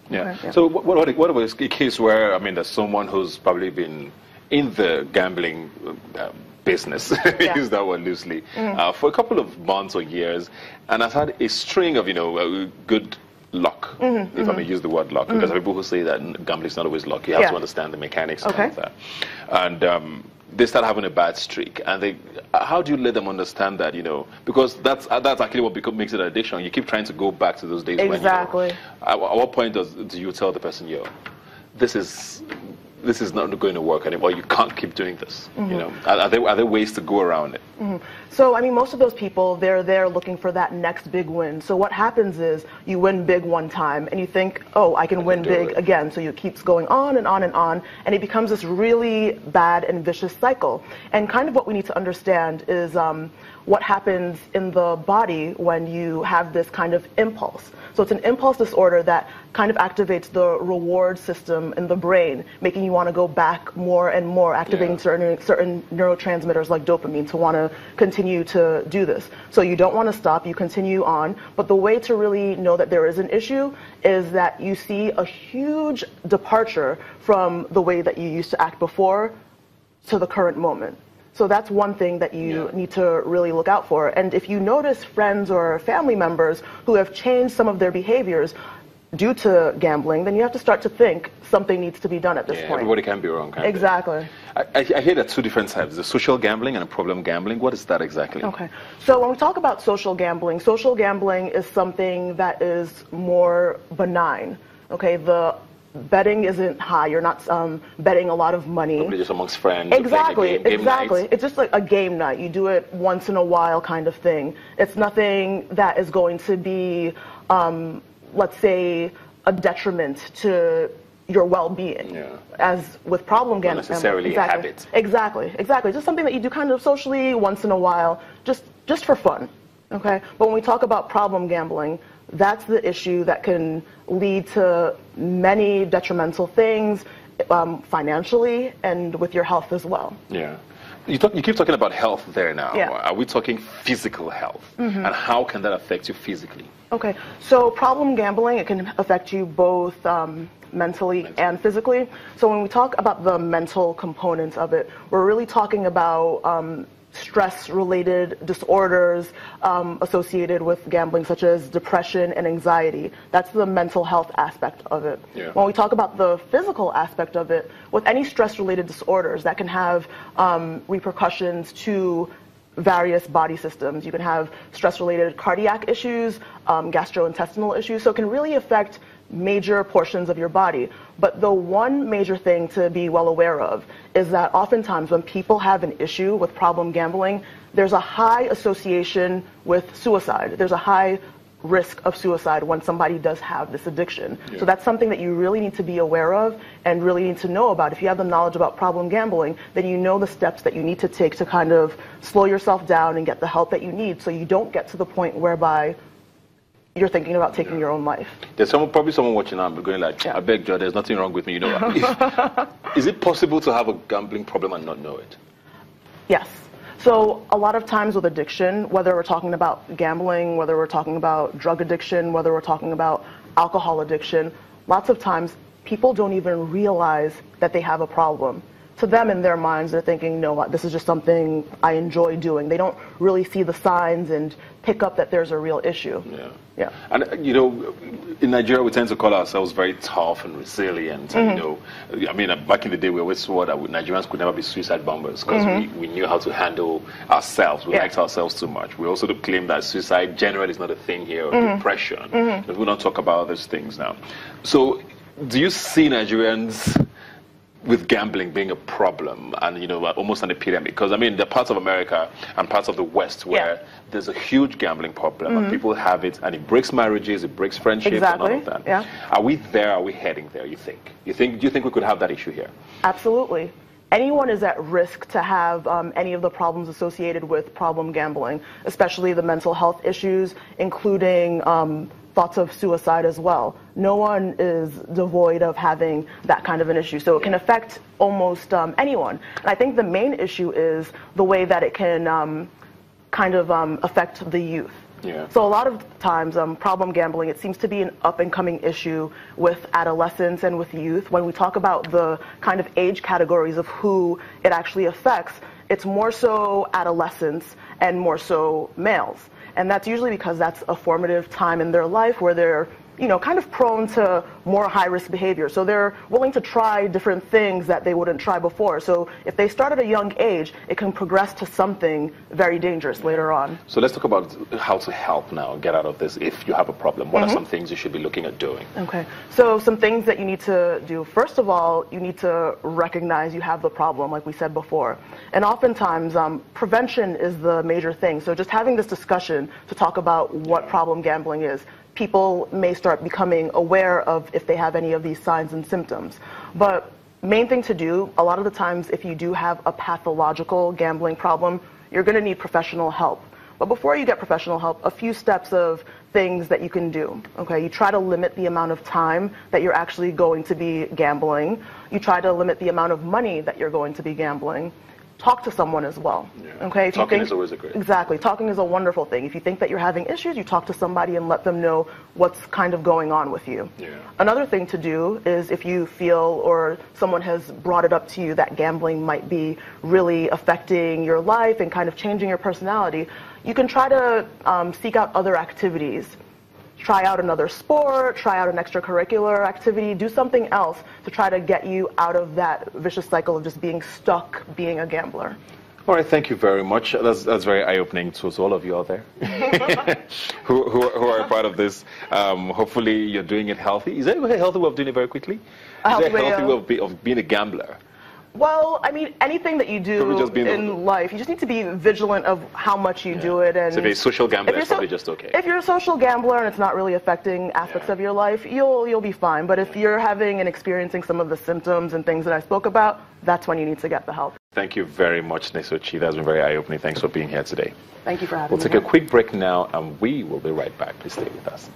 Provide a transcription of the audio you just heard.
Yeah. Okay, yeah. So what about a case where, I mean, there's someone who's probably been in the gambling business, use that word loosely, for a couple of months or years, and has had a string of, good luck, if I may use the word luck, because there are people who say that gambling is not always luck. You have to understand the mechanics of that. And they start having a bad streak, and how do you let them understand that, because that's actually what makes it an addiction. You keep trying to go back to those days when, at what point do you tell the person, this is not going to work anymore. You can't keep doing this. Are there ways to go around it? So, I mean, most of those people, they're there looking for that next big win. So what happens is you win big one time and you think, oh, I can win big again. So it keeps going on and on and on. And it becomes this really bad and vicious cycle. And kind of what we need to understand is what happens in the body when you have this kind of impulse. So it's an impulse disorder that kind of activates the reward system in the brain, making you want to go back more and more, activating certain neurotransmitters like dopamine to want to continue to do this. So you don't want to stop, you continue on, but the way to really know that there is an issue is that you see a huge departure from the way that you used to act before to the current moment. So that's one thing that you need to really look out for. And if you notice friends or family members who have changed some of their behaviors due to gambling, then you have to start to think something needs to be done at this point. Everybody can be wrong. Exactly. I hear there are two different types, the social gambling and problem gambling. What is that exactly? Okay. So when we talk about social gambling is something that is more benign. Okay, the betting isn't high. You're not betting a lot of money. Probably just amongst friends. Exactly, game exactly. Nights. It's just like a game night. You do it once in a while kind of thing. It's nothing that is going to be, let's say, a detriment to your well-being. As with problem gambling. Not necessarily a habit. Exactly. Just something that you do kind of socially once in a while, just for fun. Okay? But when we talk about problem gambling, that's the issue that can lead to many detrimental things financially and with your health as well. Yeah. You keep talking about health there now. Yeah. Are we talking physical health? And how can that affect you physically? Okay. So problem gambling, it can affect you both mentally and physically. So when we talk about the mental components of it, we're really talking about stress-related disorders associated with gambling, such as depression and anxiety. That's the mental health aspect of it. When we talk about the physical aspect of it, with any stress-related disorders, that can have repercussions to various body systems. You can have stress-related cardiac issues, gastrointestinal issues, so it can really affect major portions of your body. But the one major thing to be well aware of is that oftentimes when people have an issue with problem gambling, there's a high association with suicide. There's a high risk of suicide when somebody does have this addiction. So that's something that you really need to be aware of and really need to know about. If you have the knowledge about problem gambling, then you know the steps that you need to take to kind of slow yourself down and get the help that you need so you don't get to the point whereby you're thinking about taking your own life. There's probably someone watching now going like, I beg Joe, there's nothing wrong with me. Is it possible to have a gambling problem and not know it? Yes. So a lot of times with addiction, whether we're talking about gambling, whether we're talking about drug addiction, whether we're talking about alcohol addiction, lots of times people don't even realize that they have a problem. To them, in their minds, they're thinking, no, this is just something I enjoy doing. They don't really see the signs and pick up that there's a real issue. Yeah. And, in Nigeria, we tend to call ourselves very tough and resilient. And, I mean, back in the day, we always swore that Nigerians could never be suicide bombers because we knew how to handle ourselves. We liked ourselves too much. We also claim that suicide generally is not a thing here, or depression. But we don't talk about those things now. So, do you see Nigerians with gambling being a problem and, almost an epidemic? Because, I mean, there are parts of America and parts of the West where there's a huge gambling problem and people have it and it breaks marriages, it breaks friendships and all of that. Are we there? Are we heading there, you think? Do you think we could have that issue here? Absolutely. Anyone is at risk to have any of the problems associated with problem gambling, especially the mental health issues, including thoughts of suicide as well. No one is devoid of having that kind of an issue. So it can affect almost anyone. And I think the main issue is the way that it can kind of affect the youth. Yeah. So a lot of times, problem gambling, it seems to be an up-and-coming issue with adolescents and with youth. When we talk about the kind of age categories of who it actually affects, it's more so adolescents and more so males. And that's usually because that's a formative time in their life where they're, kind of prone to more high-risk behavior. So they're willing to try different things that they wouldn't try before. So if they start at a young age, it can progress to something very dangerous later on. So let's talk about how to help now, get out of this if you have a problem. What are some things you should be looking at doing? Okay. So some things that you need to do. First of all, you need to recognize you have the problem, like we said before. And oftentimes, prevention is the major thing. So just having this discussion to talk about what problem gambling is, people may start becoming aware of if they have any of these signs and symptoms. But main thing to do, a lot of the times if you do have a pathological gambling problem, you're going to need professional help. But before you get professional help, a few steps of things that you can do. Okay, you try to limit the amount of time that you're actually going to be gambling. You try to limit the amount of money that you're going to be gambling. Talk to someone as well. Yeah. Okay, talking is always a great. Exactly, talking is a wonderful thing. If you think that you're having issues, you talk to somebody and let them know what's kind of going on with you. Yeah. Another thing to do is if you feel or someone has brought it up to you that gambling might be really affecting your life and kind of changing your personality, you can try to seek out other activities. Try out another sport, try out an extracurricular activity, do something else to try to get you out of that vicious cycle of just being stuck being a gambler. All right, thank you very much. That's very eye-opening to all of you out there who are a part of this. Hopefully you're doing it healthy. Is there a healthy way of doing it very quickly? Is there a healthy way of being a gambler? Well, I mean, anything that you do in life, you just need to be vigilant of how much you do it. And so if you're a social gambler, it's probably just okay. If you're a social gambler and it's not really affecting aspects of your life, you'll be fine. But if you're having and experiencing some of the symptoms and things that I spoke about, that's when you need to get the help. Thank you very much, Nesochi. That's been very eye-opening. Thanks for being here today. Thank you for having me. We'll take a quick break now, and we will be right back. Please stay with us.